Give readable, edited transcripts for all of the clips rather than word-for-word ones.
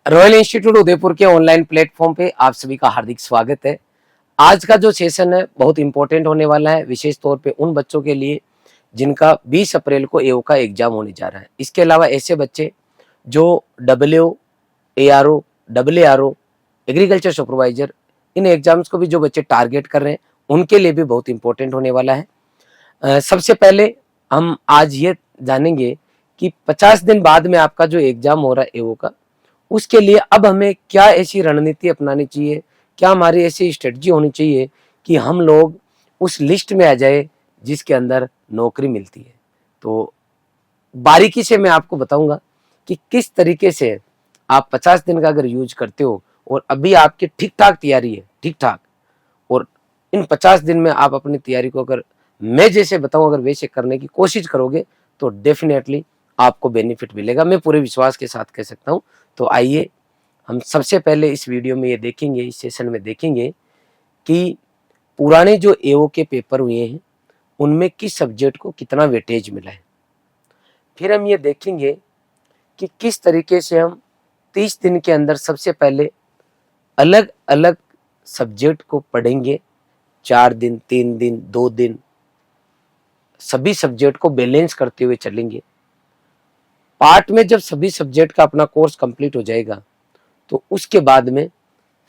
Royal institute Udaipur के online platform पे आप सभी का हार्दिक स्वागत है। आज का जो सेशन है बहुत इंपॉर्टेंट होने वाला है, विशेष तौर पे उन बच्चों के लिए जिनका 20 अप्रैल को एओ का एग्जाम होने जा रहा है। इसके अलावा ऐसे बच्चे जो डब्ल्यू एआरओ, डब्ल्यूआरओ, एग्रीकल्चर सुपरवाइजर, इन एग्जाम्स को भी जो बच्चे टारगेट कर रहे हैं उनके लिए भी बहुत इंपॉर्टेंट होने वाला है। सबसे पहले हम आज ये जानेंगे कि 50 दिन बाद में आपका जो एग्जाम हो रहा है एओ का, उसके लिए अब हमें क्या ऐसी रणनीति अपनानी चाहिए, क्या हमारी ऐसी स्ट्रेटजी होनी चाहिए कि हम लोग उस लिस्ट में आ जाए जिसके अंदर नौकरी मिलती है। तो बारीकी से मैं आपको बताऊंगा कि किस तरीके से आप 50 दिन का अगर यूज करते हो और अभी आपकी ठीक ठाक तैयारी है, ठीक ठाक, और इन 50 दिन में आप अपनी तैयारी को अगर मैं जैसे बताऊं अगर वैसे करने की कोशिश करोगे तो डेफिनेटली आपको बेनिफिट मिलेगा, मैं पूरे विश्वास के साथ कह सकता हूं। तो आइए हम सबसे पहले इस वीडियो में ये देखेंगे, इस सेशन में देखेंगे कि पुराने जो एओ के पेपर हुए हैं उनमें किस सब्जेक्ट को कितना वेटेज मिला है। फिर हम ये देखेंगे कि किस तरीके से हम 30 दिन के अंदर सबसे पहले अलग अलग सब्जेक्ट को पढ़ेंगे, 4 दिन, 3 दिन, 2 दिन, सभी सब्जेक्ट को बैलेंस करते हुए चलेंगे। पार्ट में जब सभी सब्जेक्ट का अपना कोर्स कंप्लीट हो जाएगा तो उसके बाद में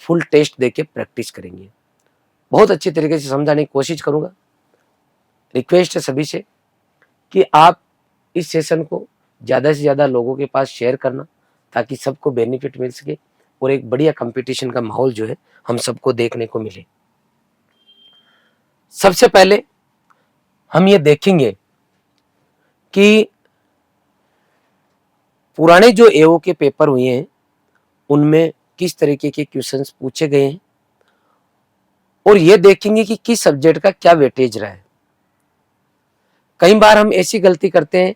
फुल टेस्ट देके प्रैक्टिस करेंगे। बहुत अच्छी तरीके से समझाने की कोशिश करूंगा। रिक्वेस्ट है सभी से कि आप इस सेशन को ज़्यादा से ज़्यादा लोगों के पास शेयर करना ताकि सबको बेनिफिट मिल सके और एक बढ़िया कंपटीशन का माहौल जो है हम सबको देखने को मिले। सबसे पहले हम ये देखेंगे कि पुराने जो एओ के पेपर हुए हैं उनमें किस तरीके के क्वेश्चंस पूछे गए हैं और ये देखेंगे कि किस सब्जेक्ट का क्या वेटेज रहा है। कई बार हम ऐसी गलती करते हैं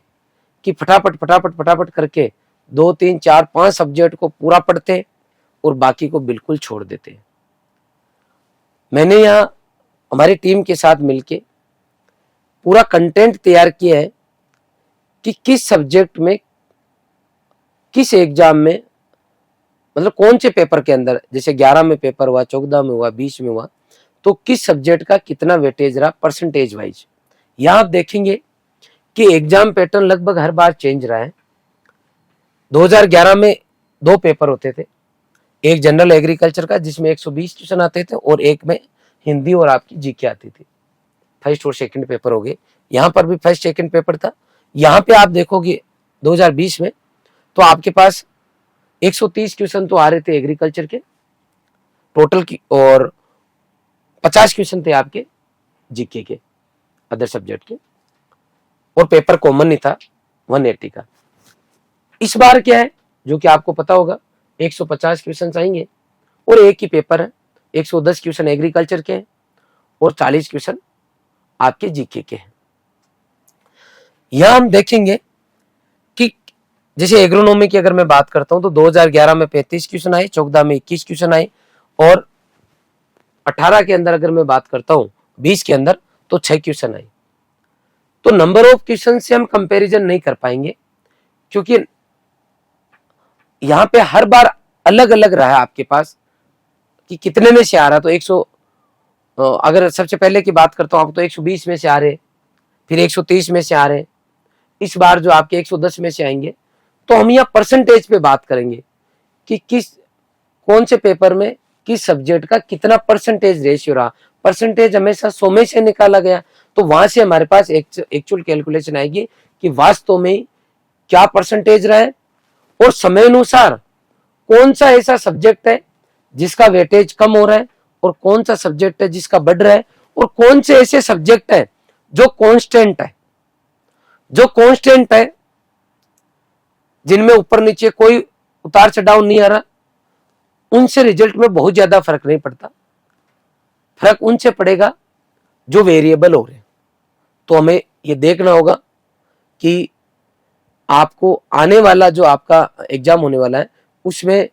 कि फटाफट फटाफट फटाफट करके 2, 3, 4, 5 सब्जेक्ट को पूरा पढ़ते हैं और बाकी को बिल्कुल छोड़ देते हैं। मैंने यहाँ हमारी टीम के साथ मिलके पूरा कंटेंट तैयार किया है कि किस सब्जेक्ट में, किस एग्जाम में, मतलब कौन से पेपर के अंदर, जैसे 11 में पेपर हुआ, 14 में हुआ, 20 में हुआ, तो किस सब्जेक्ट का कितना वेटेज रहा परसेंटेज वाइज। यहां आप देखेंगे कि एग्जाम पैटर्न लगभग हर बार चेंज रहा है। 2011 में 2 पेपर होते थे, एक जनरल एग्रीकल्चर का जिसमें 120 क्वेश्चन आते थे और एक में हिंदी और आपकी जीके आती थी। फर्स्ट और सेकंड पेपर हो गए। यहाँ पर भी फर्स्ट सेकंड पेपर था। यहाँ पे आप देखोगे 2020 में तो आपके पास 130 क्वेश्चन तो आ रहे थे एग्रीकल्चर के टोटल की और 50 क्वेश्चन थे आपके जीके के, अदर सब्जेक्ट के, और पेपर कॉमन नहीं था 180 का। इस बार क्या है जो कि आपको पता होगा, 150 क्वेश्चन आएंगे और एक ही पेपर है। 110 क्वेश्चन एग्रीकल्चर के हैं और 40 क्वेश्चन आपके जीके के हैं। यहां हम देखेंगे कि जैसे एग्रोनॉमी की अगर मैं बात करता हूं तो 2011 में 35 क्वेश्चन आए, 14 में 21 क्वेश्चन आए और 18 के अंदर अगर मैं बात करता हूं 20 के अंदर तो 6 क्वेश्चन आए। तो नंबर ऑफ क्वेश्चन से हम कंपैरिजन नहीं कर पाएंगे क्योंकि यहां पे हर बार अलग अलग रहा है आपके पास कि कितने में से आ रहा। तो 100 अगर सबसे पहले की बात करता हूं आप तो 120 में से आ रहे, फिर 130 में से आ रहे, इस बार जो आपके 110 में से आएंगे। तो हम यहाँ परसेंटेज पे बात करेंगे कि कौन से पेपर में किस सब्जेक्ट का कितना परसेंटेज रेशियो रहा। परसेंटेज हमेशा 100 में से निकाला गया तो वहां से हमारे पास एक्चुअल कैलकुलेशन आएगी कि वास्तव में क्या परसेंटेज रहा है और समय अनुसार कौन सा ऐसा सब्जेक्ट है जिसका वेटेज कम हो रहा है और कौन सा सब्जेक्ट है जिसका बढ़ रहा है और कौन से ऐसे सब्जेक्ट है जो कांस्टेंट है, जिनमें ऊपर नीचे कोई उतार चढ़ाव नहीं आ रहा। उनसे रिजल्ट में बहुत ज्यादा फर्क नहीं पड़ता, फर्क उनसे पड़ेगा जो वेरिएबल हो रहे हैं। तो हमें ये देखना होगा कि आपको आने वाला जो आपका एग्जाम होने वाला है उसमें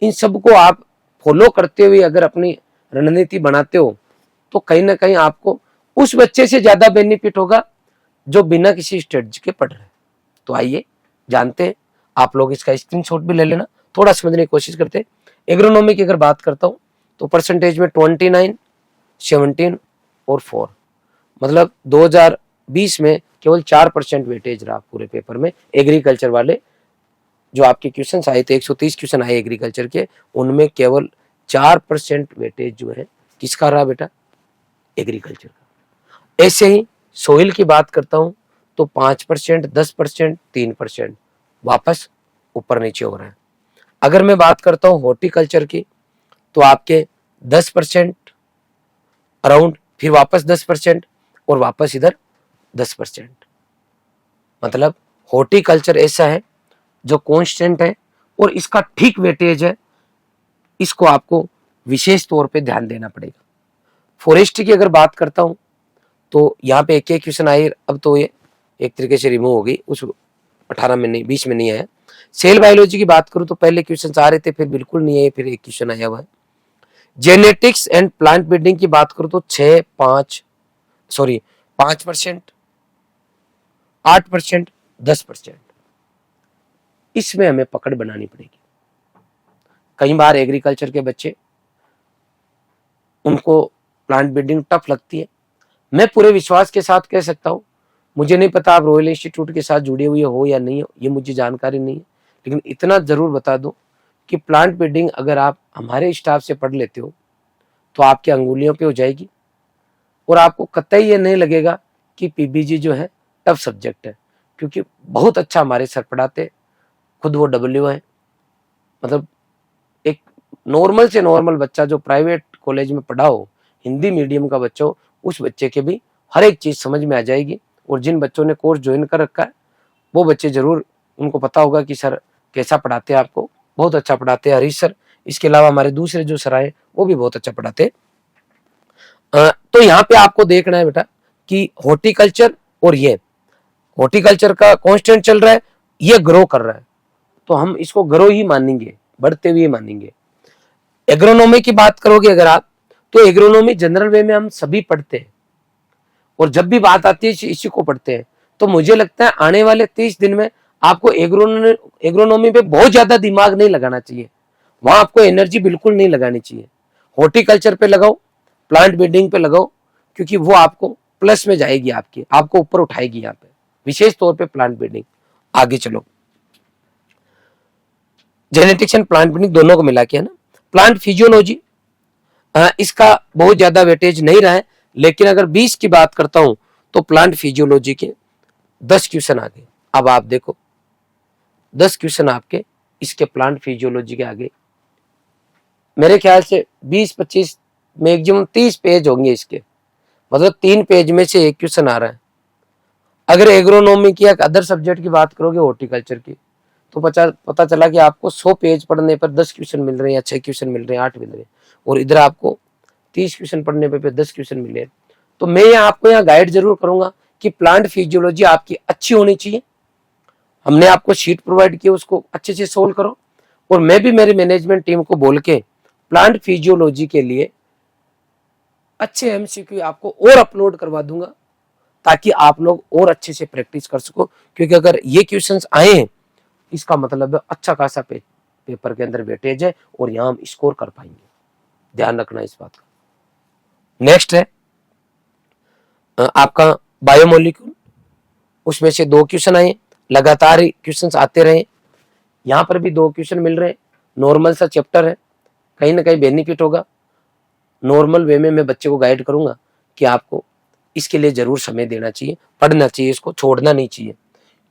इन सबको आप फॉलो करते हुए अगर अपनी रणनीति बनाते हो तो कहीं ना कहीं आपको उस बच्चे से ज्यादा बेनिफिट होगा जो बिना किसी स्ट्रेटजी के पढ़ रहे हैं। तो आइए जानते हैं, आप लोग इसका स्क्रीनशॉट भी ले लेना थोड़ा समझने की कोशिश करते हैं। एग्रोनॉमी की अगर बात करता हूँ तो परसेंटेज में 29, 17 और 4, मतलब 2020 में केवल 4% वेटेज रहा पूरे पेपर में। एग्रीकल्चर वाले जो आपके क्वेश्चंस आए थे, 130 क्वेश्चन आए एग्रीकल्चर के, उनमें केवल 4% वेटेज जो है किसका रहा बेटा? एग्रीकल्चर का। ऐसे ही सोइल की बात करता हूं तो 5%, 10%, 3% वापस ऊपर नीचे हो रहा है। अगर मैं बात करता हूं हॉर्टिकल्चर की तो आपके 10% अराउंड, फिर वापस 10% और वापस इधर 10%। मतलब हॉर्टिकल्चर ऐसा है जो कांस्टेंट है और इसका ठीक वेटेज है, इसको आपको विशेष तौर पे ध्यान देना पड़ेगा। फॉरेस्ट की अगर बात करता हूं तो यहाँ पे एक क्वेश्चन आए, अब तो ये एक तरीके से रिमूव हो गई, उस 18 में नहीं, 20 में नहीं आया। सेल बायोलॉजी की बात करूं तो पहले क्वेश्चन आ रहे थे, फिर बिल्कुल नहीं आए, फिर एक क्वेश्चन आया हुआ है। जेनेटिक्स एंड प्लांट ब्रीडिंग की बात करूं तो 5%, 8%, 10%, इसमें हमें पकड़ बनानी पड़ेगी। कई बार एग्रीकल्चर के बच्चे, उनको प्लांट ब्रीडिंग टफ लगती है। मैं पूरे विश्वास के साथ कह सकता हूं, मुझे नहीं पता आप रॉयल इंस्टीट्यूट के साथ जुड़े हुए हो या नहीं हो, ये मुझे जानकारी नहीं है, लेकिन इतना जरूर बता दूं कि प्लांट ब्रीडिंग अगर आप हमारे स्टाफ से पढ़ लेते हो तो आपकी अंगुलियों पे हो जाएगी और आपको कतई ये नहीं लगेगा कि पीबीजी जो है टफ सब्जेक्ट है, क्योंकि बहुत अच्छा हमारे सर पढ़ाते, खुद वो डब्ल्यू है। मतलब एक नॉर्मल से नॉर्मल बच्चा जो प्राइवेट कॉलेज में पढ़ा हो, हिंदी मीडियम का बच्चा हो, उस बच्चे के भी हर एक चीज समझ में आ जाएगी। और जिन बच्चों ने कोर्स ज्वाइन कर रखा है वो बच्चे जरूर, उनको पता होगा कि सर कैसा पढ़ाते हैं, आपको बहुत अच्छा पढ़ाते हैं हरीश सर। इसके अलावा हमारे दूसरे जो सर आए वो भी बहुत अच्छा पढ़ाते हैं। तो यहाँ पे आपको देखना है बेटा कि हॉर्टिकल्चर और ये हॉर्टिकल्चर का कांस्टेंट चल रहा है, ये ग्रो कर रहा है, तो हम इसको ग्रो ही मानेंगे, बढ़ते हुए मानेंगे। एग्रोनॉमी की बात करोगे अगर आप, तो एग्रोनॉमी जनरल वे में हम सभी पढ़ते हैं और जब भी बात आती है इसी को पढ़ते हैं। तो मुझे लगता है आने वाले 30 दिन में आपको एग्रोनॉमी पे बहुत ज्यादा दिमाग नहीं लगाना चाहिए, वहां आपको एनर्जी बिल्कुल नहीं लगानी चाहिए। हॉर्टिकल्चर पे लगाओ, प्लांट ब्रीडिंग पे लगाओ, क्योंकि वो आपको प्लस में जाएगी, आपको ऊपर उठाएगी यहाँ पे, विशेष तौर पे प्लांट ब्रीडिंग। आगे चलो, जेनेटिक्स एंड प्लांट ब्रीडिंग दोनों को मिला के है ना। प्लांट फिजियोलॉजी, इसका बहुत ज्यादा वेटेज नहीं रहा है, लेकिन अगर 20 की बात करता हूं तो प्लांट फिजियोलॉजी के 10 क्वेश्चन आ गए। अब आप देखो 10 क्वेश्चन आपके इसके प्लांट फिजियोलॉजी के आगे, मेरे ख्याल से 20-25 मैक्सिमम 30 पेज होंगे इसके, मतलब 3 पेज में से एक क्वेश्चन आ रहा है। अगर एग्रोनॉमी की या अदर सब्जेक्ट की बात करोगे हॉर्टिकल्चर की, तो पता चला कि आपको 100 पेज पढ़ने पर 10 क्वेश्चन मिल रहे हैं या 6 क्वेश्चन मिल रहे हैं, 8 मिल रहे हैं, और इधर आपको 30 क्वेश्चन पढ़ने पे 10 क्वेश्चन मिले। तो मैं आपको यहाँ गाइड जरूर करूंगा कि प्लांट फिजियोलॉजी आपकी अच्छी होनी चाहिए। हमने आपको शीट प्रोवाइड की, उसको अच्छे से सोल्व करो, और मैं भी मेरी मैनेजमेंट टीम को बोल के प्लांट फिजियोलॉजी के लिए अच्छे एमसीक्यू आपको और अपलोड करवा दूंगा, ताकि आप लोग और अच्छे से प्रैक्टिस कर सको। क्योंकि अगर ये क्वेश्चंस आए हैं, इसका मतलब है अच्छा खासा पेपर के अंदर वेटेज है और यहाँ हम स्कोर कर पाएंगे, ध्यान रखना इस बात का। नेक्स्ट है आपका बायोमोलिक्यूल, उसमें से 2 क्वेश्चन आए, लगातार क्वेश्चंस आते रहे, यहाँ पर भी 2 क्वेश्चन मिल रहे हैं। नॉर्मल सा चैप्टर है, कहीं ना कहीं बेनिफिट होगा। नॉर्मल वे में मैं बच्चे को गाइड करूंगा कि आपको इसके लिए जरूर समय देना चाहिए, पढ़ना चाहिए, इसको छोड़ना नहीं चाहिए।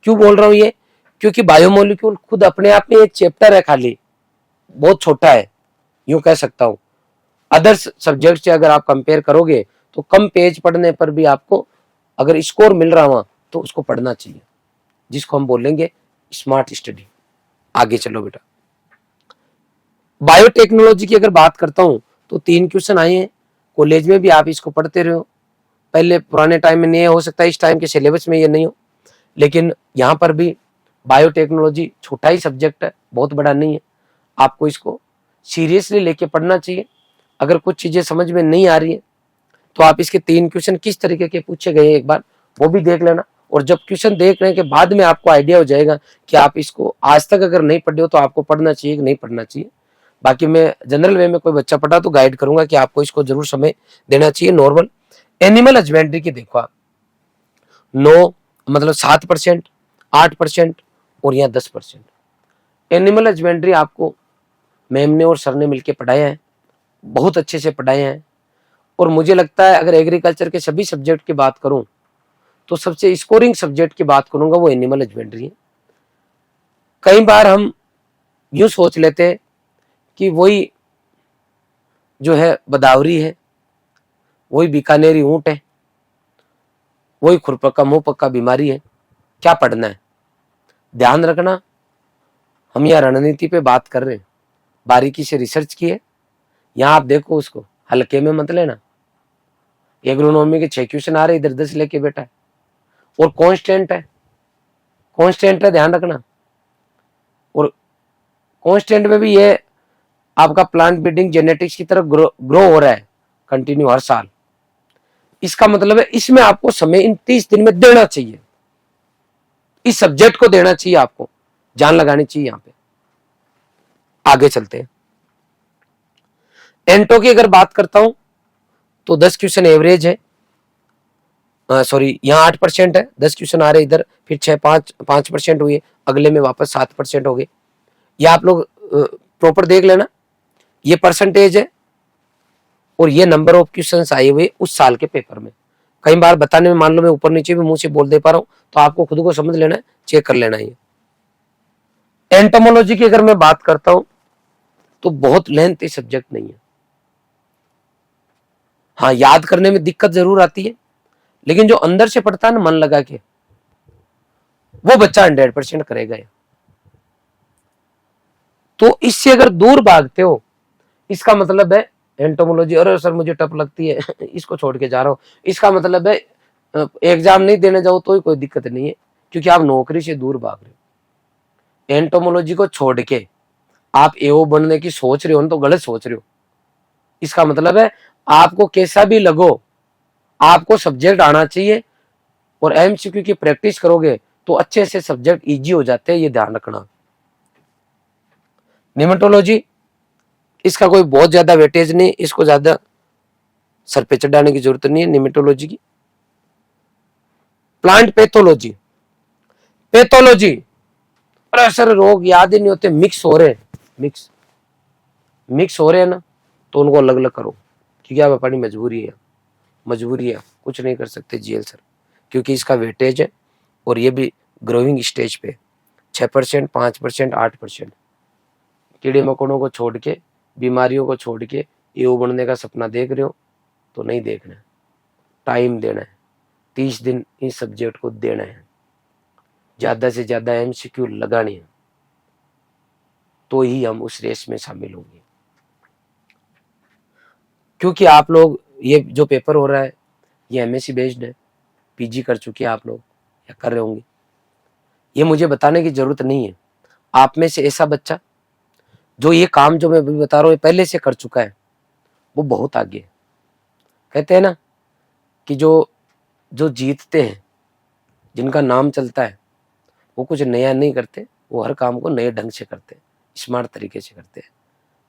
क्यों बोल रहा हूं ये? क्योंकि बायोमोलिक्यूल खुद अपने आप में एक चैप्टर है, खाली बहुत छोटा है, यूं कह सकता हूं। अदर सब्जेक्ट से अगर आप कंपेयर करोगे तो कम पेज पढ़ने पर भी आपको अगर स्कोर मिल रहा वहां, तो उसको पढ़ना चाहिए, जिसको हम बोलेंगे स्मार्ट स्टडी। आगे चलो बेटा, बायोटेक्नोलॉजी की अगर बात करता हूं तो 3 क्वेश्चन आए हैं, कॉलेज में भी आप इसको पढ़ते रहे हो। पहले पुराने टाइम में नहीं हो सकता, इस टाइम के सिलेबस में ये नहीं हो, लेकिन यहाँ पर भी बायोटेक्नोलॉजी छोटा ही सब्जेक्ट है, बहुत बड़ा नहीं है। आपको इसको सीरियसली लेके पढ़ना चाहिए। अगर कुछ चीजें समझ में नहीं आ रही है तो आप इसके 3 क्वेश्चन किस तरीके के पूछे गए एक बार वो भी देख लेना, और जब क्वेश्चन देखने के बाद में आपको आइडिया हो जाएगा कि आप इसको आज तक अगर नहीं पढ़े हो तो आपको पढ़ना चाहिए कि नहीं पढ़ना चाहिए। बाकी मैं जनरल वे में कोई बच्चा पढ़ा तो गाइड करूंगा कि आपको इसको जरूर समय देना चाहिए। नॉर्मल एनिमल हस्बेंड्री की देखो आप 9 मतलब 7%, 8% और यहाँ 10%। एनिमल हस्बेंड्री आपको मैम ने और सर ने मिलकर पढ़ाया है, बहुत अच्छे से पढ़ाए हैं। और मुझे लगता है अगर एग्रीकल्चर के सभी सब्जेक्ट की बात करूं तो सबसे स्कोरिंग सब्जेक्ट की बात करूंगा वो एनिमल हस्बेंड्री है। कई बार हम यूं सोच लेते हैं कि वही जो है बदावरी है, वही बीकानेरी ऊंट है, वही खुरपक्का मुंह पक्का बीमारी है, क्या पढ़ना है। ध्यान रखना, हम यहाँ रणनीति पे बात कर रहे हैं, बारीकी से रिसर्च की है। यहाँ आप देखो उसको हल्के में मत लेना। एग्रोनॉमी के 6 क्वेश्चन आ रहे, इधर 10 लेके बैठा है और कांस्टेंट है, कांस्टेंट है, ध्यान रखना। और कांस्टेंट में भी ये आपका प्लांट ब्रीडिंग जेनेटिक्स की तरफ ग्रो हो रहा है कंटिन्यू हर साल। इसका मतलब है इसमें आपको समय इन 30 दिन में देना चाहिए, इस सब्जेक्ट को देना चाहिए, आपको जान लगानी चाहिए। यहां पे आगे चलते हैं। एंटो की अगर बात करता हूं तो 10 क्वेश्चन एवरेज है, सॉरी यहाँ 8% है, 10 क्वेश्चन आ रहे इधर, फिर 5% हुए, अगले में वापस 7% हो गए। ये आप लोग प्रॉपर देख लेना, ये परसेंटेज है और ये नंबर ऑफ क्वेश्चंस आए हुए उस साल के पेपर में। कई बार बताने में मान लो मैं ऊपर नीचे भी मुंह से बोल दे पा रहा हूं तो आपको खुद को समझ लेना है, चेक कर लेना है। एंटोमोलॉजी की अगर मैं बात करता हूं तो बहुत लेंथी सब्जेक्ट नहीं है। हाँ, याद करने में दिक्कत जरूर आती है, लेकिन जो अंदर से पढ़ता है ना मन लगा के, वो बच्चा 100% करेगा। तो इससे अगर दूर भागते हो, इसका मतलब है एंटोमोलॉजी, अरे सर मुझे टफ लगती है इसको छोड़ के जा रहा हूं, इसका मतलब है एग्जाम नहीं देने जाओ तो कोई दिक्कत नहीं है, क्योंकि आप नौकरी से दूर भाग रहे हो। एंटोमोलॉजी को छोड़ के आप एओ बनने की सोच रहे हो ना, तो गलत सोच रहे हो। इसका मतलब है आपको कैसा भी लगो, आपको सब्जेक्ट आना चाहिए और एमसीक्यू की प्रैक्टिस करोगे तो अच्छे से सब्जेक्ट इजी हो जाते हैं, ये ध्यान रखना। निमेटोलॉजी, इसका कोई बहुत ज्यादा वेटेज नहीं, इसको ज्यादा सर पे चढ़ाने की जरूरत नहीं है निमेटोलॉजी की। प्लांट पैथोलॉजी, पैथोलॉजी, अरे सर रोग याद ही नहीं होते, मिक्स हो रहे, मिक्स हो रहे हैं ना, तो उनको अलग अलग करो, क्योंकि आप अपनी मजबूरी है, कुछ नहीं कर सकते जीएल सर, क्योंकि इसका वेटेज है और ये भी ग्रोइंग स्टेज पे 6%, 5%, 8%। कीड़े मकोड़ों को छोड़ के, बीमारियों को छोड़ के एओ बनने का सपना देख रहे हो तो नहीं देखना है, टाइम देना है, 30 दिन इस सब्जेक्ट को देना है, ज्यादा से ज्यादा एमसीक्यू लगानी है, तो ही हम उस रेस में शामिल होंगे। क्योंकि आप लोग ये जो पेपर हो रहा है ये एमएससी बेस्ड है, पीजी कर चुके हैं आप लोग या कर रहे होंगे, ये मुझे बताने की जरूरत नहीं है। आप में से ऐसा बच्चा जो ये काम जो मैं बता रहा हूँ पहले से कर चुका है, वो बहुत आगे है। कहते हैं ना कि जो जीतते हैं, जिनका नाम चलता है, वो कुछ नया नहीं करते, वो हर काम को नए ढंग से करते हैं, स्मार्ट तरीके से करते हैं।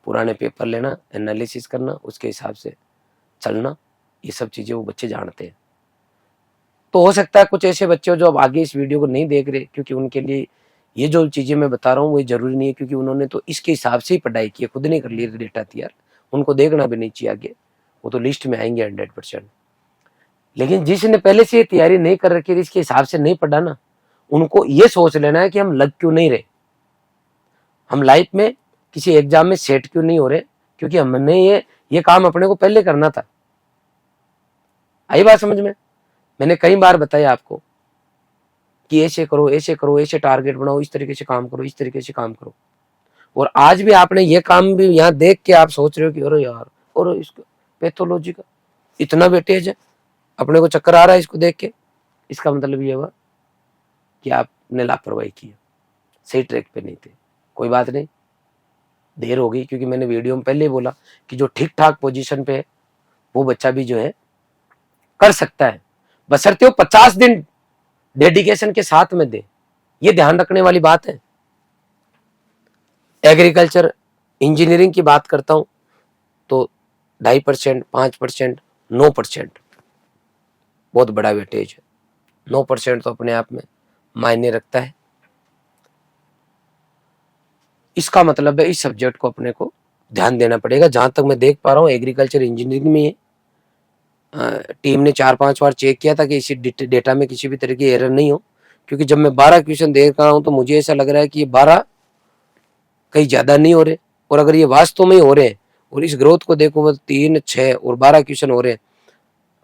पुराने पेपर लेना, एनालिसिस करना, उसके हिसाब से चलना, ये सब चीजें वो बच्चे जानते हैं। तो हो सकता है कुछ ऐसे बच्चे जो अब आगे इस वीडियो को नहीं देख रहे, क्योंकि उनके लिए ये जो चीजें मैं बता रहा हूँ वो जरूरी नहीं है, क्योंकि उन्होंने तो इसके हिसाब से ही पढ़ाई की है, खुद नहीं कर ली डेटा तैयार, उनको देखना भी नहीं चाहिए आगे, वो तो लिस्ट में आएंगे 100%। लेकिन जिसने पहले से तैयारी नहीं कर रखी, इसके हिसाब से नहीं पढ़ा ना, उनको ये सोच लेना है कि हम लग क्यों नहीं रहे, हम लाइफ में किसी एग्जाम में सेट क्यों नहीं हो रहे, क्योंकि हमने ये काम अपने को पहले करना था। आई बात समझ में? मैंने कई बार बताया आपको कि ऐसे करो, ऐसे करो, ऐसे टारगेट बनाओ, इस तरीके से काम करो, इस तरीके से काम करो। और आज भी आपने ये काम भी यहाँ देख के आप सोच रहे हो कि अरे यार, और इसका पैथोलॉजी का इतना वेटेज है, अपने को चक्कर आ रहा है इसको देख के, इसका मतलब ये हुआ कि आपने लापरवाही की, सही ट्रैक पे नहीं थे। कोई बात नहीं, देर हो गई, क्योंकि मैंने वीडियो में पहले ही बोला कि जो ठीक ठाक पोजीशन पे है वो बच्चा भी जो है कर सकता है, बशर्ते वो 50 दिन डेडिकेशन के साथ में दे, ये ध्यान रखने वाली बात है। एग्रीकल्चर इंजीनियरिंग की बात करता हूं तो 2.5%, 5%, 9% बहुत बड़ा वेटेज है। 9% तो अपने आप में मायने रखता है। इसका मतलब है इस सब्जेक्ट को अपने को ध्यान देना पड़ेगा। जहां तक मैं देख पा रहा हूँ एग्रीकल्चर इंजीनियरिंग में टीम ने 4-5 बार चेक किया था कि इसी डेटा में किसी भी तरह की एरर नहीं हो, क्योंकि जब मैं 12 क्वेश्चन देख रहा हूं तो मुझे ऐसा लग रहा है कि ये 12 कहीं ज्यादा नहीं हो रहे, और अगर ये वास्तव में ही हो रहे हैं और इस ग्रोथ को देखो वो 3, 6 और 12 क्वेश्चन हो रहे हैं,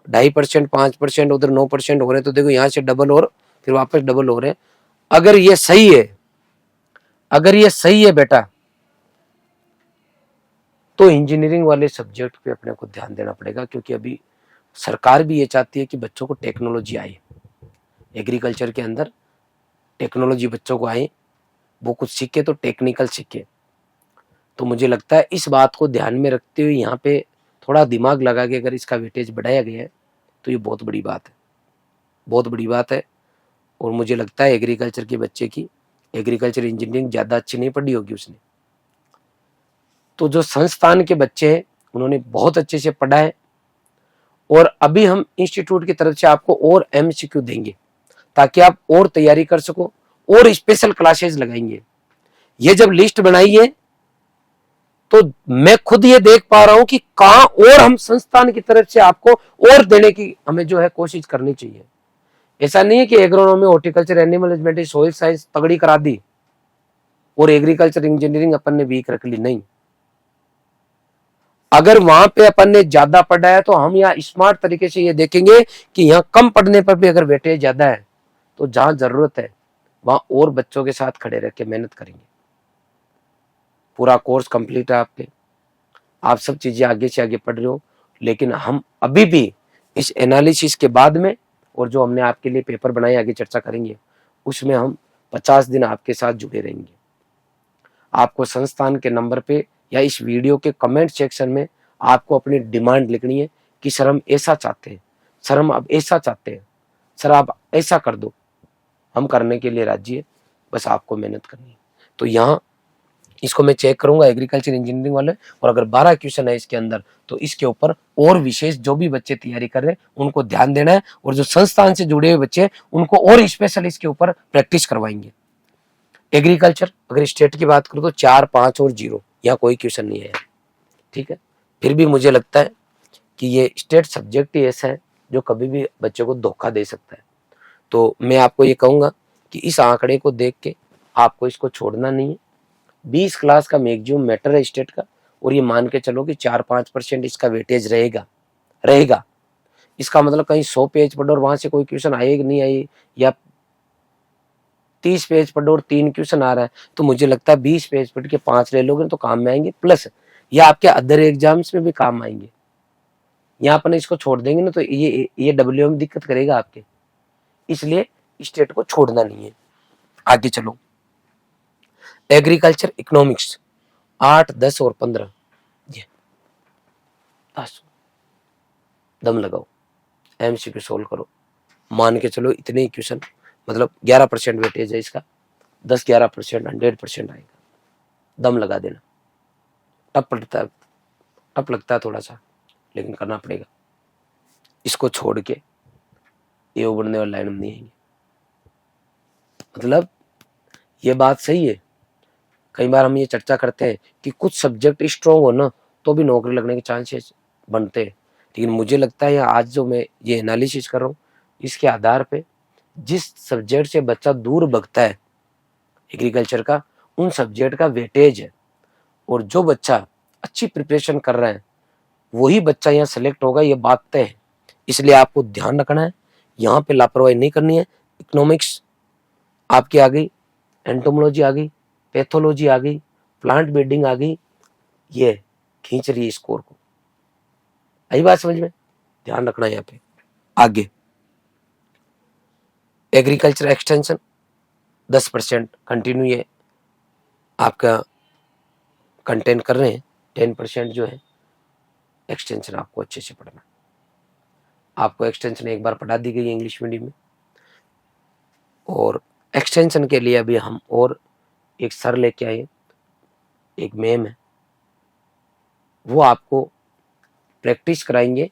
2.5%, 5%, उधर 9% हो रहे हैं, तो देखो यहाँ से डबल और फिर वापस डबल हो रहे हैं। अगर ये सही है, अगर ये सही है बेटा, तो इंजीनियरिंग वाले सब्जेक्ट पे अपने को ध्यान देना पड़ेगा, क्योंकि अभी सरकार भी ये चाहती है कि बच्चों को टेक्नोलॉजी आए, एग्रीकल्चर के अंदर टेक्नोलॉजी बच्चों को आए, वो कुछ सीखे तो टेक्निकल सीखे। तो मुझे लगता है इस बात को ध्यान में रखते हुए यहाँ पे थोड़ा दिमाग लगा के अगर इसका वेटेज बढ़ाया गया है तो ये बहुत बड़ी बात है, बहुत बड़ी बात है। और मुझे लगता है एग्रीकल्चर के बच्चे की एग्रीकल्चर इंजीनियरिंग ज़्यादा अच्छी नहीं पढ़ी होगी उसने, तो जो संस्थान के बच्चे हैं उन्होंने बहुत अच्छे से पढ़ा है। और अभी हम इंस्टीट्यूट की तरफ से आपको और एमसीक्यू देंगे ताकि आप और तैयारी कर सको, और स्पेशल क्लासेस लगाएंगे। ये जब लिस्ट बनाई है तो मैं खुद ये देख पा रहा हूं कि कहां और हम संस्थान की तरफ से आपको और देने की हमें जो है कोशिश करनी चाहिए। ऐसा नहीं है कि agronomy, horticulture, animal husbandry, soil science तगड़ी करा दी और एग्रीकल्चर इंजीनियरिंग अपन ने वीक रख ली, नहीं। अगर वहां पे अपन ने ज्यादा पढ़ा है तो हम यहाँ स्मार्ट तरीके से ये देखेंगे कि यहाँ कम पढ़ने पर भी अगर वेटेज ज्यादा है तो जहां जरूरत है वहां और बच्चों के साथ खड़े रह के मेहनत करेंगे। पूरा कोर्स कंप्लीट है आपके, आप सब चीजें आगे से आगे पढ़ रहे हो, लेकिन हम अभी भी इस एनालिसिस के बाद में और जो हमने आपके लिए पेपर बनाए आगे चर्चा करेंगे उसमें हम 50 दिन आपके साथ जुड़े रहेंगे। आपको संस्थान के नंबर पे या इस वीडियो के कमेंट सेक्शन में आपको अपनी डिमांड लिखनी है कि सर हम ऐसा चाहते हैं, सर हम अब ऐसा चाहते हैं, सर आप ऐसा कर दो। हम करने के लिए राजी है, बस आपको मेहनत करनी है। तो यहाँ इसको मैं चेक करूंगा एग्रीकल्चर इंजीनियरिंग वाले, और अगर 12 क्वेश्चन है इसके अंदर तो इसके ऊपर और विशेष जो भी बच्चे तैयारी कर रहे हैं उनको ध्यान देना है, और जो संस्थान से जुड़े हुए बच्चे उनको और स्पेशल इसके ऊपर प्रैक्टिस करवाएंगे। एग्रीकल्चर अगर स्टेट की बात करूं तो 4, 5 और 0, यहाँ कोई क्वेश्चन नहीं है, ठीक है। फिर भी मुझे लगता है कि ये स्टेट सब्जेक्ट ही ऐसा है जो कभी भी बच्चे को धोखा दे सकता है। तो मैं आपको ये कहूंगा कि इस आंकड़े को देख के आपको इसको छोड़ना नहीं है। 20 क्लास का मैक्सिमम मैटर है स्टेट का, और ये मान के चलो कि 4-5% इसका वेटेज रहेगा रहेगा इसका मतलब कहीं 100 पेज पढ़ो और वहां से कोई क्वेश्चन आए कि नहीं आए, या 30 पेज पढ़ो और 3 क्वेश्चन आ रहा है, तो मुझे लगता है 20 पेज पढ़ के 5 ले लोगे तो काम में आएंगे, प्लस ये आपके अदर एग्जाम्स में भी काम आएंगे। यहाँ अपन इसको छोड़ देंगे ना तो ये डब्ल्यू में दिक्कत करेगा आपके, इसलिए स्टेट को छोड़ना नहीं है। आगे चलो, एग्रीकल्चर इकोनॉमिक्स 8, 10 और 15, ये 10 दम लगाओ, एमसीक्यू सोल्व करो। मान के चलो इतने ही क्वेश्चन, मतलब 11% वेटेज है इसका, 10-11% 100% आएगा। दम लगा देना। टफ पड़ता है, टफ लगता है थोड़ा सा, लेकिन करना पड़ेगा। इसको छोड़ के ये उबरने वाली लाइन में नहीं आएंगे। मतलब ये बात सही है, कई बार हम ये चर्चा करते हैं कि कुछ सब्जेक्ट स्ट्रॉन्ग हो ना तो भी नौकरी लगने के चांसेस बनते हैं, लेकिन मुझे लगता है आज जो मैं ये एनालिसिस कर रहा हूँ इसके आधार पे जिस सब्जेक्ट से बच्चा दूर भगता है एग्रीकल्चर का, उन सब्जेक्ट का वेटेज है, और जो बच्चा अच्छी प्रिपरेशन कर रहा है वही बच्चा यहाँ सेलेक्ट होगा, ये बात तय है। इसलिए आपको ध्यान रखना है, यहाँ पे लापरवाही नहीं करनी है। इकोनॉमिक्स आपकी आ गई, एंटोमोलॉजी आ गई, पैथोलॉजी आ गई, प्लांट ब्रीडिंग आ गई, ये खींच रही है स्कोर को। आई बात समझ में? ध्यान रखना है यहाँ पे। आगे एग्रीकल्चर एक्सटेंशन 10% कंटिन्यू ये आपका कंटेंट कर रहे हैं, 10% जो है एक्सटेंशन आपको अच्छे से पढ़ना। आपको एक्सटेंशन एक बार पढ़ा दी गई है इंग्लिश मीडियम में, और एक्सटेंशन के लिए अभी हम और एक सर लेके आए, एक मैम है, वो आपको प्रैक्टिस कराएंगे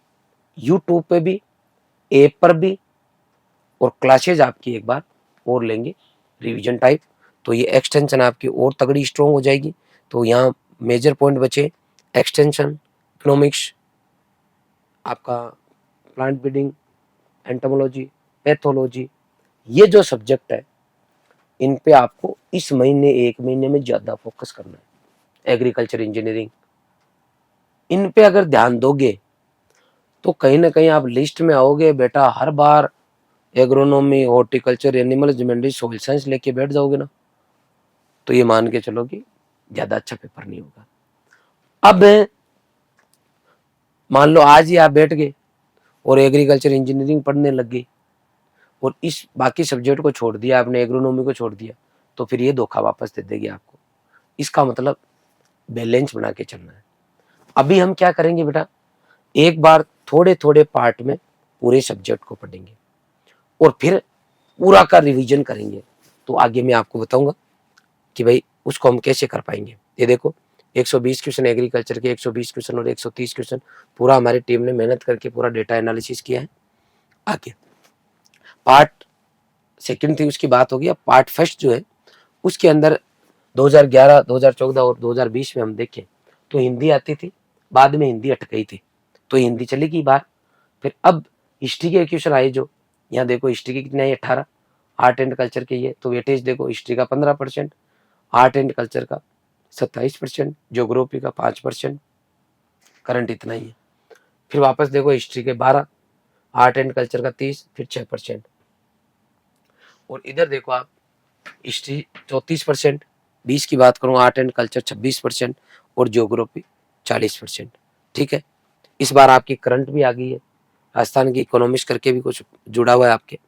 यूट्यूब पे भी, ऐप पर भी, और क्लासेज आपकी एक बार और लेंगे रिवीजन टाइप। तो ये एक्सटेंशन आपकी और तगड़ी स्ट्रॉन्ग हो जाएगी। तो यहाँ मेजर पॉइंट बचे एक्सटेंशन, इकोनॉमिक्स, आपका प्लांट ब्रीडिंग, एंटोमोलॉजी, पैथोलॉजी, ये जो सब्जेक्ट है इन पे आपको इस महीने, एक महीने में ज़्यादा फोकस करना है। एग्रीकल्चर इंजीनियरिंग, इन पे अगर ध्यान दोगे तो कहीं ना कहीं आप लिस्ट में आओगे बेटा। हर बार agronomy, horticulture, animal husbandry, soil science लेके बैठ जाओगे ना, तो ये मान के चलो कि ज़्यादा अच्छा पेपर नहीं होगा। अब मान लो आज ही आप बैठ गए और एग्रीकल्चर इंजीनियरिंग पढ़ने लग गए और इस बाकी सब्जेक्ट को छोड़ दिया आपने, एग्रोनॉमी को छोड़ दिया, तो फिर ये धोखा वापस दे देगी आपको। इसका मतलब बैलेंस बना के चलना है। अभी हम क्या करेंगे बेटा, एक बार थोड़े थोड़े पार्ट में पूरे सब्जेक्ट को पढ़ेंगे और फिर पूरा का रिवीजन करेंगे। तो आगे मैं आपको बताऊंगा कि भाई उसको हम कैसे कर पाएंगे। ये देखो 120 क्वेश्चन एग्रीकल्चर के, 120 क्वेश्चन और 130 क्वेश्चन पूरा हमारी टीम ने मेहनत करके पूरा डेटा एनालिसिस किया है। आगे पार्ट सेकंड थी उसकी बात होगी। अब पार्ट फर्स्ट जो है उसके अंदर 2011, 2014 और 2020 में हम देखें तो हिंदी आती थी, बाद में हिंदी अटक गई थी, तो हिंदी चली गई बाहर। फिर अब हिस्ट्री के क्वेश्चन आए, जो यहाँ देखो हिस्ट्री के कितने आए 18, आर्ट एंड कल्चर के ये तो वेटेज देखो, हिस्ट्री का 15%, आर्ट एंड कल्चर का 27%, ज्योग्राफी का 5%, करंट इतना ही है। फिर वापस देखो हिस्ट्री के 12, आर्ट एंड कल्चर का 30, फिर 6%। और इधर देखो आप हिस्ट्री 34%, 20 की बात करूँ, आर्ट एंड कल्चर 26% और ज्योग्राफी 40%। ठीक है, इस बार आपकी करंट भी आ गई है, राजस्थान की इकोनॉमिक्स करके भी कुछ जुड़ा हुआ है आपके,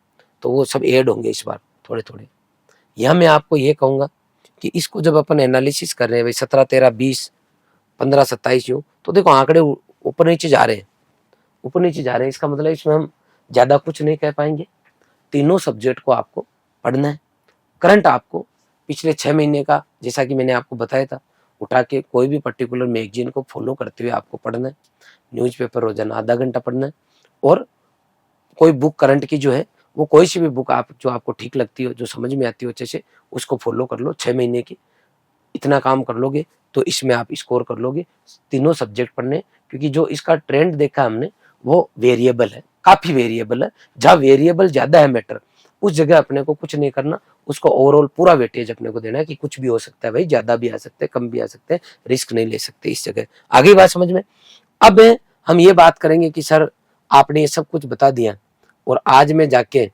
तो वो सब ऐड होंगे इस बार थोड़े थोड़े। यह मैं आपको ये कहूँगा कि इसको जब अपन एनालिसिस कर रहे हैं भाई 17, 13, 20, 15, 27 यूँ, तो देखो आंकड़े ऊपर नीचे जा रहे हैं, ऊपर नीचे जा रहे हैं। इसका मतलब इसमें हम ज़्यादा कुछ नहीं कह पाएंगे। तीनों सब्जेक्ट को आपको पढ़ना है। करंट आपको पिछले 6 महीने का, जैसा कि मैंने आपको बताया था, उठा के कोई भी पर्टिकुलर मैगजीन को फॉलो करते हुए आपको पढ़ना है। न्यूज़पेपर रोजाना आधा घंटा पढ़ना है। और कोई बुक करंट की जो है वो कोई सी भी बुक आप जो आपको ठीक लगती हो, जो समझ में आती हो अच्छे से, उसको फॉलो कर लो। 6 महीने की इतना काम कर लोगे तो इसमें आप स्कोर कर लोगे। तीनों सब्जेक्ट पढ़ने, क्योंकि जो इसका ट्रेंड देखा हमने वो वेरिएबल है, काफी वेरिएबल है। जहाँ वेरिएबल ज्यादा है मैटर, उस जगह अपने को कुछ नहीं करना, उसको ओवरऑल पूरा वेटेज अपने को देना है कि कुछ भी हो सकता है भाई, ज्यादा भी आ सकते हैं, कम भी आ सकते हैं, रिस्क नहीं ले सकते इस जगह। आगे बात समझ में। अब हम ये बात करेंगे कि सर आपने ये सब कुछ बता दिया और आज मैं जाके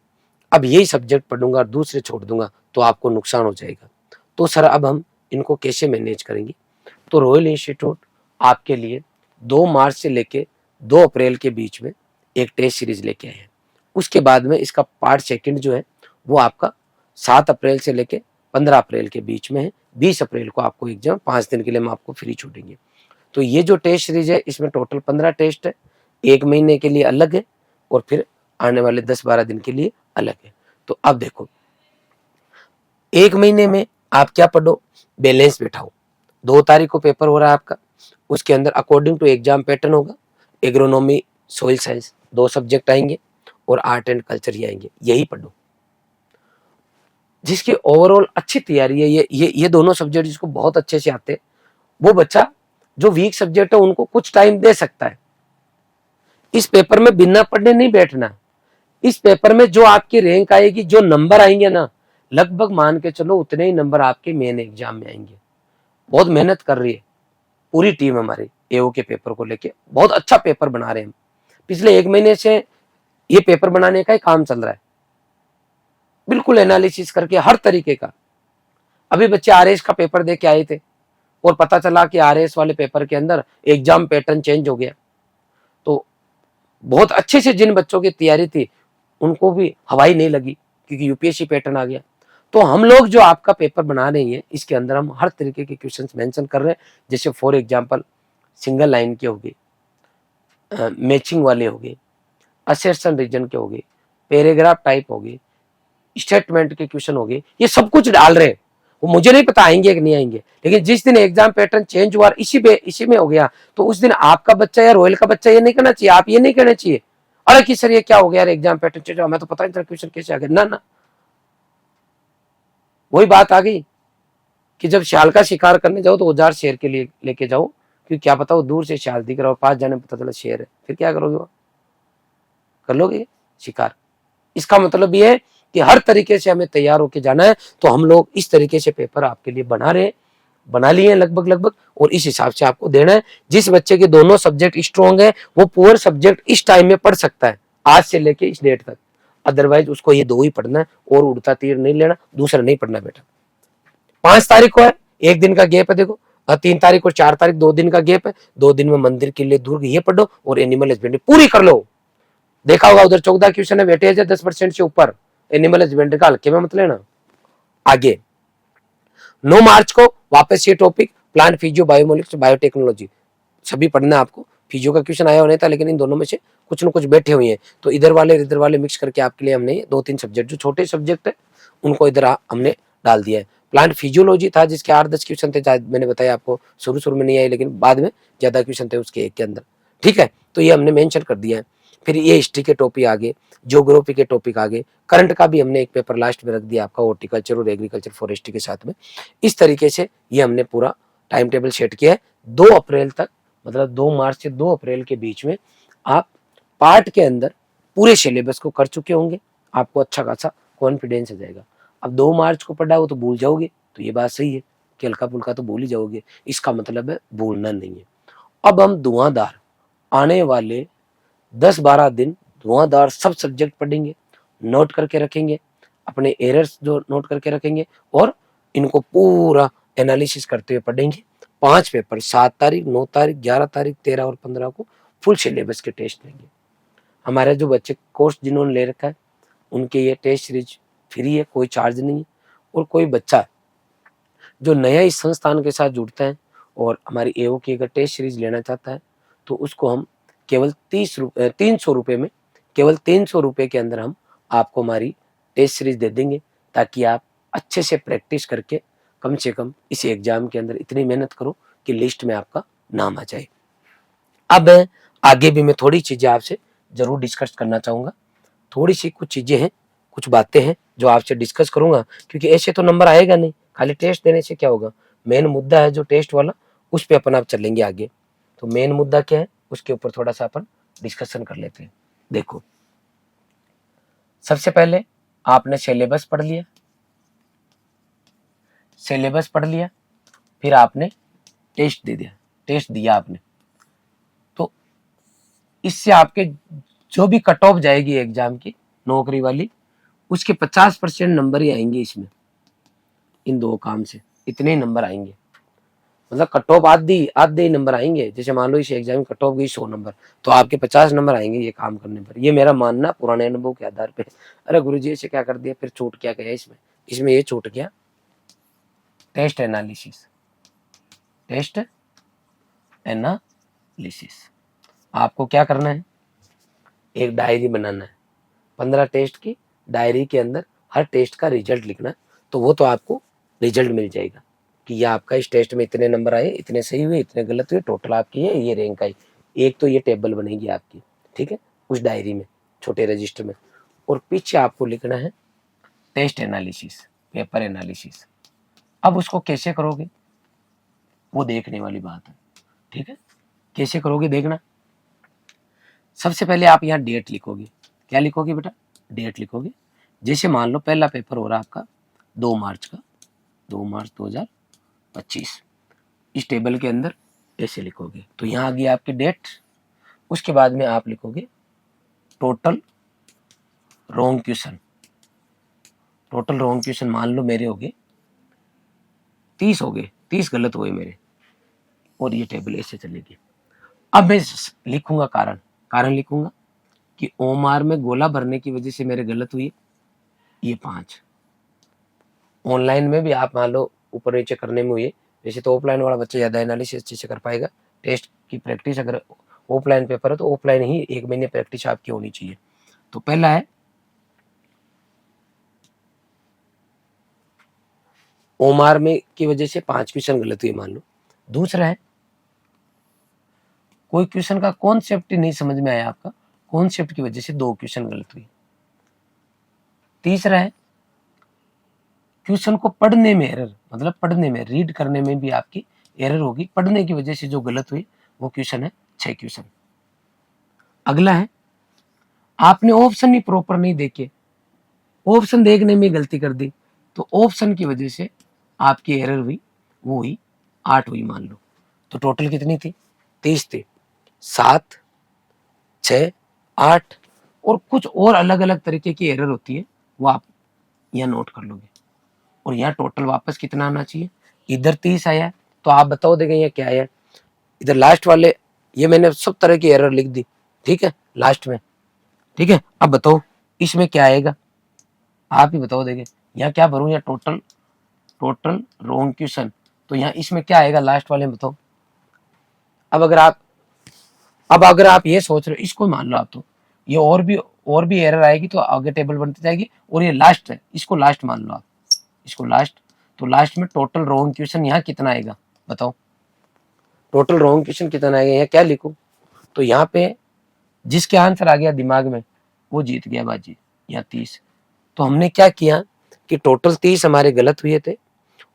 अब यही सब्जेक्ट पढ़ूंगा और दूसरे छोड़ दूंगा तो आपको नुकसान हो जाएगा। तो सर अब हम इनको कैसे मैनेज करेंगे। तो रॉयल इंस्टीट्यूट आपके लिए 2 मार्च से लेके 2 अप्रैल के बीच में एक टेस्ट सीरीज लेके आए हैं। उसके बाद में इसका पार्ट सेकंड जो है वो आपका 7 अप्रैल से लेके 15 अप्रैल के बीच में है। 20 अप्रैल को आपको एग्जाम, 5 दिन के लिए हम आपको फ्री छोड़ेंगे। तो ये जो टेस्ट सीरीज है इसमें टोटल 15 टेस्ट है, 1 महीने के लिए अलग है और फिर आने वाले 10-12 दिन के लिए अलग है। तो अब देखो 1 महीने में आप क्या पढ़ो, बैलेंस बैठाओ। 2 तारीख को पेपर हो रहा है आपका, उसके अंदर अकॉर्डिंग टू एग्जाम पैटर्न होगा, एग्रोनॉमी, सोइल साइंस 2 सब्जेक्ट आएंगे और आर्ट एंड कल्चर ही आएंगे, यही पढ़ो। जिसकी ओवरऑल अच्छी तैयारी है, ये दोनों सब्जेक्ट जिसको बहुत अच्छे से आते हैं, वो बच्चा जो वीक सब्जेक्ट है उनको कुछ टाइम दे सकता है। इस पेपर में बिना पढ़ने नहीं बैठना। इस पेपर में जो आपकी रैंक आएगी, जो नंबर आएंगे ना, लगभग मान के चलो उतने ही नंबर आपके मेन एग्जाम में आएंगे। बहुत मेहनत कर रही है पूरी टीम हमारी एओ के पेपर को लेके, बहुत अच्छा पेपर बना रहे हैं हम। पिछले 1 महीने से ये पेपर बनाने का ही काम चल रहा है, बिल्कुल एनालिसिस करके हर तरीके का। अभी बच्चे आरएस का पेपर दे के आए थे और पता चला कि आरएस वाले पेपर के अंदर एग्जाम पैटर्न चेंज हो गया। तो बहुत अच्छे से जिन बच्चों की तैयारी थी उनको भी हवाई नहीं लगी क्योंकि यूपीएससी पैटर्न आ गया। तो हम लोग जो आपका पेपर बना रहे हैं इसके अंदर हम हर तरीके के क्वेश्चंस मेंशन कर रहे हैं। जैसे फॉर एग्जांपल सिंगल लाइन के हो गए, मैचिंग वाले हो गए, असर्शन रीजन के हो गए, पैराग्राफ टाइप हो गए, स्टेटमेंट के क्वेश्चन हो गए, ये सब कुछ डाल रहे हैं। वो मुझे नहीं पता आएंगे कि नहीं आएंगे, लेकिन जिस दिन एग्जाम पैटर्न चेंज हुआ इसी में हो गया, तो उस दिन आपका बच्चा या रोयल का बच्चा ये नहीं करना चाहिए, आप ये नहीं कहना चाहिए अरे कि सर ये क्या हो गया यार, एग्जाम पैटर्न चेंज हुआ, मैं तो पता नहीं था क्वेश्चन कैसे आ गया। ना ना, वही बात आ गई कि जब शाल का शिकार करने जाओ तो औजार शेर के लिए लेके जाओ, क्योंकि क्या पता वो दूर से शाल दिख रहा हो, पास जाने में पता चला शेर है, फिर क्या करोगे, वो कर लोगे शिकार। इसका मतलब ये है कि हर तरीके से हमें तैयार होके जाना है। तो हम लोग इस तरीके से पेपर आपके लिए बना लिए हैं लगभग, और इस हिसाब से आपको देना है। जिस बच्चे के दोनों सब्जेक्ट स्ट्रॉन्ग है वो पुअर सब्जेक्ट इस टाइम में पढ़ सकता है, आज से लेके इस डेट तक। अदरवाइज उसको ये 2 ही पढ़ना है, और उड़ता तीर नहीं लेना, दूसरा नहीं पढ़ना बेटा। 5 तारीख को है, एक दिन का गैप है, देखो 3 तारीख और 4 तारीख 2 दिन का गैप है। 2 दिन में मंदिर के लिए दुर्ग ये पढ़ो और एनिमल हस्बेंड्री पूरी कर लो। देखा होगा उधर 14 क्वेश्चन है, वेटेज है 10% से ऊपर, एनिमल हस्बेंड्री का हल्के में मत लेना। आगे 9 मार्च को वापस ये टॉपिक प्लांट फिजियो बायोमोलिक्स बायोटेक्नोलॉजी सभी पढ़ना है आपको। फिजियो का क्वेश्चन आया होने था, लेकिन इन दोनों में से कुछ न कुछ बैठे हुए हैं, तो इधर वाले मिक्स करके आपके लिए हमने 2-3 सब्जेक्ट जो छोटे सब्जेक्ट है उनको इधर हमने डाल दिया है। प्लांट फिजियोलॉजी था जिसके 8-10 क्वेश्चन थे, मैंने बताया आपको, शुरू में नहीं आए लेकिन बाद में ज्यादा क्वेश्चन थे उसके एक के अंदर, ठीक है, तो ये हमने मेंशन कर दिया है। फिर ये हिस्ट्री के टॉपिक आगे, ज्योग्राफी के टॉपिक आगे, करंट का भी हमने एक पेपर लास्ट में रख दिया आपका, हॉर्टिकल्चर और एग्रीकल्चर फॉरेस्ट्री के साथ में। इस तरीके से ये हमने पूरा टाइम टेबल सेट किया है। 2 अप्रैल तक, मतलब 2 मार्च से 2 अप्रैल के बीच में आप पार्ट के अंदर पूरे सिलेबस को कर चुके होंगे, आपको अच्छा खासा कॉन्फिडेंस आ जाएगा। अब 2 मार्च को पढ़ा हो तो भूल जाओगे, तो ये बात सही है कि हल्का फुल्का तो भूल ही जाओगे, इसका मतलब है भूलना नहीं है। अब हम धुआंधार आने वाले 10-12 दिन धुआंधार सब सब्जेक्ट पढ़ेंगे, नोट करके रखेंगे, अपने एरर्स जो नोट करके रखेंगे, और इनको पूरा एनालिसिस करते हुए पढ़ेंगे। 5 पेपर 7 तारीख, 9 तारीख, 11 तारीख, 13 और 15 को फुल सिलेबस के टेस्ट लेंगे। हमारे जो बच्चे कोर्स जिन्होंने ले रखा है उनके ये टेस्ट सीरीज फ्री है, कोई चार्ज नहीं है। और कोई बच्चा जो नया इस संस्थान के साथ जुड़ता है और हमारी एओ की अगर टेस्ट सीरीज लेना चाहता है तो उसको हम केवल 300 रुपये में, केवल 300 रुपये के अंदर हम आपको हमारी टेस्ट सीरीज दे देंगे, ताकि आप अच्छे से प्रैक्टिस करके कम से कम इस एग्जाम के अंदर इतनी मेहनत करो कि लिस्ट में आपका नाम आ जाए। अब आगे भी मैं थोड़ी चीजें आपसे जरूर डिस्कस करना चाहूंगा, थोड़ी सी कुछ चीजें हैं, कुछ बातें हैं जो आपसे डिस्कस करूंगा, क्योंकि ऐसे तो नंबर आएगा नहीं, खाली टेस्ट देने से क्या होगा। मेन मुद्दा है जो टेस्ट वाला, उस पर अपन आप चलेंगे आगे। तो मेन मुद्दा क्या है उसके ऊपर थोड़ा सा अपन डिस्कशन कर लेते हैं। देखो, सबसे पहले आपने सिलेबस पढ़ लिया, फिर आपने टेस्ट दिया आपने, तो इससे आपके जो भी कट ऑफ जाएगी एग्जाम की नौकरी वाली, उसके 50% नंबर ही आएंगे इसमें। इन 2 काम से इतने ही नंबर आएंगे, मतलब कट ऑफ आधे नंबर आएंगे। जैसे मान लो इस एग्जाम में कट ऑफ गई 100 नंबर, तो आपके 50 नंबर आएंगे ये काम करने पर। ये मेरा मानना पुराने अनुभव के आधार पे। अरे गुरुजी ऐसे क्या कर दिया, फिर छूट क्या गया इसमें ये छूट गया, टेस्ट एनालिसिस। आपको क्या करना है, एक डायरी बनाना है, 15 टेस्ट की डायरी के अंदर हर टेस्ट का रिजल्ट लिखना है। तो वो तो आपको रिजल्ट मिल जाएगा कि ये आपका इस टेस्ट में इतने नंबर आए, इतने सही हुए, इतने गलत हुए, टोटल आपकी है ये रैंक आई। एक तो ये टेबल बनेगी आपकी, ठीक है, उस डायरी में, छोटे रजिस्टर में। और पीछे आपको लिखना है टेस्ट एनालिसिस, पेपर एनालिसिस। अब उसको कैसे करोगे वो देखने वाली बात है, ठीक है, कैसे करोगे देखना। सबसे पहले आप यहाँ डेट लिखोगे। क्या लिखोगे बेटा, डेट लिखोगे। जैसे मान लो पहला पेपर हो रहा है आपका 2 मार्च का, 2 मार्च 2025। इस टेबल के अंदर ऐसे लिखोगे, तो यहाँ आ गई आपकी डेट। उसके बाद में आप लिखोगे total wrong question. Total wrong question मान लो मेरे हो गए 30 हो गए, 30 गलत हुए मेरे, और ये टेबल ऐसे चलेगी। अब मैं लिखूंगा कारण लिखूंगा कि ओमार में गोला भरने की वजह से मेरे गलत हुई ये 5। ऑनलाइन में भी आप मान लो ऊपर नीचे करने में हुई, जैसे तो ऑफलाइन वाला बच्चा ज्यादा एनालिसिस अच्छे से कर पाएगा। टेस्ट की प्रैक्टिस अगर ऑफलाइन पेपर है तो ऑफलाइन ही 1 महीने प्रैक्टिस आपकी होनी चाहिए। तो पहला है ओमार में की वजह से 5 क्वेश्चन गलत हुए मान लो। दूसरा है कोई क्वेश्चन का कॉन्सेप्ट नहीं समझ में आया आपका, कॉन्सेप्ट की वजह से 2 क्वेश्चन गलत हुई। तीसरा है क्वेश्चन को पढ़ने में एरर, मतलब पढ़ने में, रीड करने में भी आपकी एरर होगी, पढ़ने की वजह से जो गलत हुई वो क्वेश्चन है 6 क्वेश्चन। अगला है आपने ऑप्शन ही प्रॉपर नहीं देखे, ऑप्शन देखने में गलती कर दी, तो ऑप्शन की वजह से आपकी एरर हुई, वो हुई 8 हुई मान लो। तो टोटल कितनी थी? 30 थी। 7, 6, 8 और कुछ और अलग अलग तरीके की एरर होती है, वो आप यहाँ नोट कर लोगे। और यहाँ टोटल वापस कितना आना चाहिए? इधर 30 आया है, तो आप बताओ देंगे ये क्या आया? इधर लास्ट वाले ये मैंने सब तरह की एरर लिख दी, ठीक है, लास्ट में, ठीक है। अब बताओ इसमें क्या आएगा, आप ही बताओ देंगे। यहाँ क्या भरूं? यहाँ टोटल रॉन्ग क्वेश्चन, तो यहाँ इसमें क्या आएगा लास्ट वाले में बताओ। अब अगर आप ये सोच रहे हो, इसको मान लो आप, तो ये और भी एरर आएगी तो आगे टेबल बनती जाएगी, और ये लास्ट है, इसको लास्ट मान लो आप, इसको लास्ट। तो लास्ट में टोटल रॉन्ग क्वेश्चन यहाँ कितना आएगा बताओ? टोटल रॉन्ग क्वेश्चन कितना आएगा? यहाँ क्या लिखूं? तो यहाँ पे जिसके आंसर आ गया दिमाग में वो जीत गया बाजी, यहाँ 30। तो हमने क्या किया कि टोटल 30 हमारे गलत हुए थे,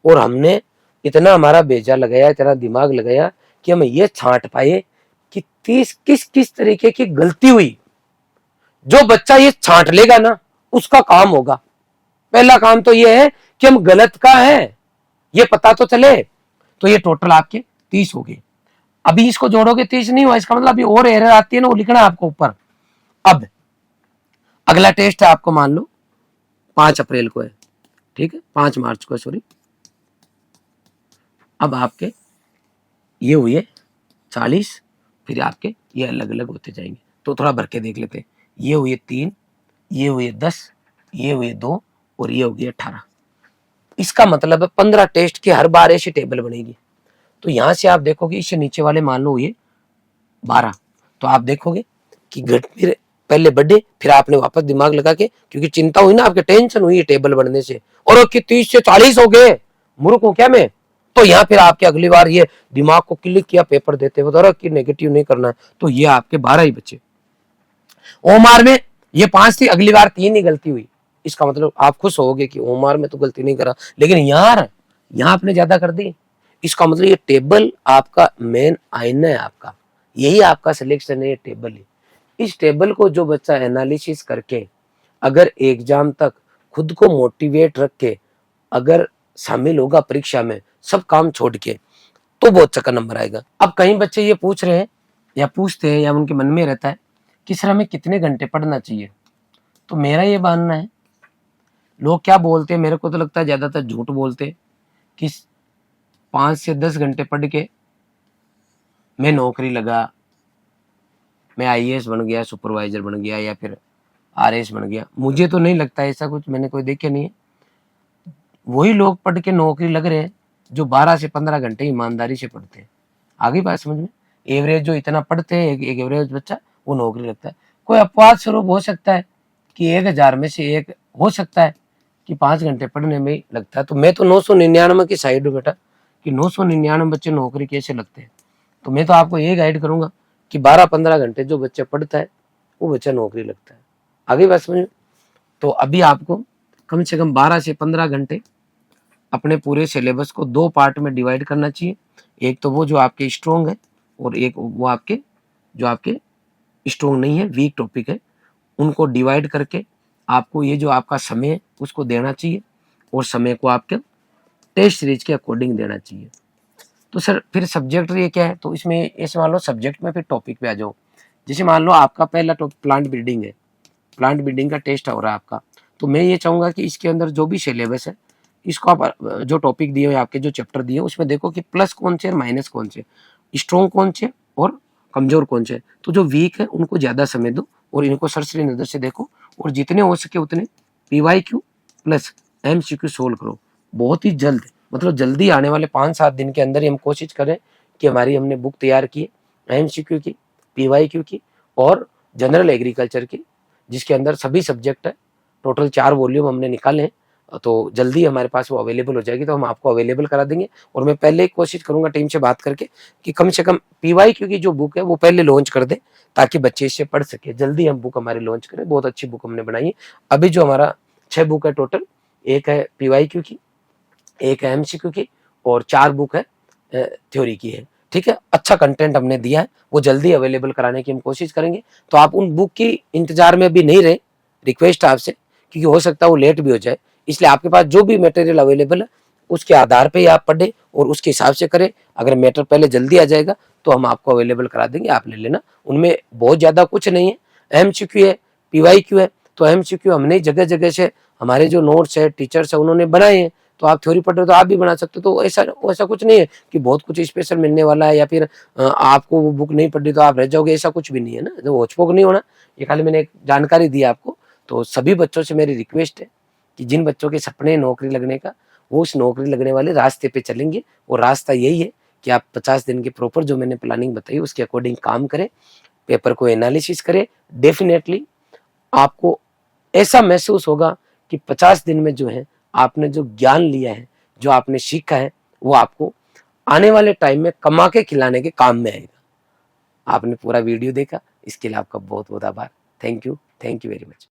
और हमने इतना हमारा बेजा लगाया, इतना दिमाग लगाया कि हम ये छांट पाए कि 30 किस किस तरीके की गलती हुई। जो बच्चा ये छांट लेगा ना, उसका काम होगा। पहला काम तो ये है कि हम गलत का है ये पता तो चले। तो ये टोटल आपके 30 हो गए। अभी इसको जोड़ोगे 30 नहीं हुआ, इसका मतलब अभी और एरर आती है ना, वो लिखना है आपको ऊपर। अब अगला टेस्ट है आपको, मान लो 5 अप्रैल को है, ठीक है, 5 मार्च को है, सॉरी। अब आपके ये हुए 40, फिर आपके ये अलग अलग होते जाएंगे, तो थोड़ा भर के देख लेते हैं। ये हुए 3, ये हुए 10, ये हुए 2 और ये हो गई 18। इसका मतलब है 15 टेस्ट की हर बार ऐसी टेबल बनेगी। तो यहां से आप देखोगे इससे नीचे वाले मान लो ये 12, तो आप देखोगे कि फिर पहले बढ़े, फिर आपने वापस दिमाग लगा के, क्योंकि चिंता हुई ना, आपके टेंशन हुई टेबल बढ़ने से, और 30 से 40 हो गए, मूर्ख हूं क्या मैं? तो यहाँ फिर आपके अगली बार ये दिमाग को क्लिक किया पेपर देते हुए, कि नेगेटिव नहीं करना है, तो ये आपके 12 ही बचे। ओमार में ये 5 थी, अगली बार 3 ही गलती हुई। इसका मतलब आप खुश होगे कि ओमार में तो गलती नहीं करा, लेकिन यार यहाँ आपने ज्यादा कर दी। इसका मतलब ये टेबल आपका मेन आईना है, आपका यही आपका सिलेक्शन है, ये टेबल है। इस टेबल को जो बच्चा एनालिसिस करके अगर एग्जाम तक खुद को मोटिवेट रख के अगर शामिल होगा परीक्षा में, सब काम छोड़ के, तो बहुत अच्छा नंबर आएगा। अब कई बच्चे ये पूछ रहे हैं या पूछते हैं या उनके मन में रहता है कि सर हमें कितने घंटे पढ़ना चाहिए? तो मेरा ये मानना है, लोग क्या बोलते हैं, मेरे को तो लगता है ज्यादातर झूठ बोलते हैं कि 5 से 10 घंटे पढ़ के मैं नौकरी लगा, मैं आईएएस बन गया, सुपरवाइजर बन गया, या फिर आरएस बन गया। मुझे तो नहीं लगता ऐसा कुछ, मैंने कोई देखे नहीं है। वही लोग पढ़ के नौकरी लग रहे हैं जो 12 से 15 घंटे ईमानदारी से पढ़ते हैं। आगे बात समझ में? एवरेज जो इतना पढ़ते हैं, एक एवरेज बच्चा वो नौकरी लगता है। कोई अपवाद स्वरूप हो सकता है कि 1000 में से एक हो सकता है कि 5 घंटे पढ़ने में ही लगता है। तो मैं तो 999 की साइड हूँ बेटा, कि 999 बच्चे नौकरी कैसे लगते हैं। तो मैं तो आपको ये गाइड करूंगा कि 12-15 घंटे जो बच्चा पढ़ता है वो बच्चा नौकरी लगता है। आगे बात समझ में? तो अभी आपको कम से कम 12 से 15 घंटे अपने पूरे सिलेबस को 2 पार्ट में डिवाइड करना चाहिए। एक तो वो जो आपके स्ट्रॉन्ग है, और एक वो आपके जो आपके स्ट्रॉन्ग नहीं है, वीक टॉपिक है। उनको डिवाइड करके आपको ये जो आपका समय है उसको देना चाहिए, और समय को आपके टेस्ट सीरीज के अकॉर्डिंग देना चाहिए। तो सर फिर सब्जेक्ट ये क्या है? तो इसमें ऐसे मान लो सब्जेक्ट में फिर टॉपिक पे आ जाओ। जैसे मान लो आपका पहला टॉपिक प्लांट ब्रीडिंग है, प्लांट ब्रीडिंग का टेस्ट हो रहा है आपका, तो मैं ये चाहूंगा कि इसके अंदर जो भी सिलेबस है, इसको आप जो टॉपिक दिए हुए आपके जो चैप्टर दिए उसमें देखो कि प्लस कौन से और माइनस कौन से, स्ट्रॉन्ग कौन से और कमजोर कौन से। तो जो वीक है उनको ज्यादा समय दो, और इनको सरसरी नजर से देखो, और जितने हो सके उतने पीवाईक्यू प्लस एमसीक्यू सोल्व करो बहुत ही जल्द। मतलब जल्दी आने वाले 5-7 दिन के अंदर ही हम कोशिश करें कि हमारी हमने बुक तैयार की एमसीक्यू की, पीवाईक्यू की और जनरल एग्रीकल्चर की, जिसके अंदर सभी सब्जेक्ट है। टोटल 4 वॉल्यूम हमने निकाले हैं। तो जल्दी हमारे पास वो अवेलेबल हो जाएगी, तो हम आपको अवेलेबल करा देंगे। और मैं पहले ही कोशिश करूंगा टीम से बात करके कि कम से कम PYQ की जो बुक है वो पहले लॉन्च कर दे, ताकि बच्चे इससे पढ़ सके। जल्दी हम बुक हमारी लॉन्च करें, बहुत अच्छी बुक हमने बनाई है। अभी जो हमारा 6 बुक है टोटल, एक है PYQ की, एक है MCQ की, और 4 बुक है थ्योरी की है। ठीक है, अच्छा कंटेंट हमने दिया है, वो जल्दी अवेलेबल कराने की हम कोशिश करेंगे। तो आप उन बुक की इंतजार में भी नहीं रहे, रिक्वेस्ट है आपसे, क्योंकि हो सकता है वो लेट भी हो जाए। इसलिए आपके पास जो भी मटेरियल अवेलेबल है उसके आधार पे ही आप पढ़े और उसके हिसाब से करें। अगर मैटर पहले जल्दी आ जाएगा तो हम आपको अवेलेबल करा देंगे, आप ले लेना। उनमें बहुत ज्यादा कुछ नहीं है, MCQ है, PYQ है। तो MCQ हमने जगह जगह से, हमारे जो नोट्स है, टीचर्स है, उन्होंने बनाए हैं। तो आप थ्योरी पढ़ रहे हो तो आप भी बना सकते हो। तो ऐसा कुछ नहीं है कि बहुत कुछ स्पेशल मिलने वाला है, या फिर आपको वो बुक नहीं पढ़ी तो आप रह जाओगे, ऐसा कुछ भी नहीं है ना। जो होचपोक नहीं होना, ये खाली मैंने एक जानकारी दी आपको। तो सभी बच्चों से मेरी रिक्वेस्ट है कि जिन बच्चों के सपने नौकरी लगने का, वो उस नौकरी लगने वाले रास्ते पे चलेंगे। और रास्ता यही है कि आप 50 दिन की प्रॉपर जो मैंने प्लानिंग बताई उसके अकॉर्डिंग काम करें, पेपर को एनालिसिस करें। डेफिनेटली आपको ऐसा महसूस होगा कि 50 दिन में जो है आपने जो ज्ञान लिया है, जो आपने सीखा है, वो आपको आने वाले टाइम में कमा के खिलाने के काम में आएगा। आपने पूरा वीडियो देखा, इसके लिए आपका बहुत बहुत आभार। Thank you very much.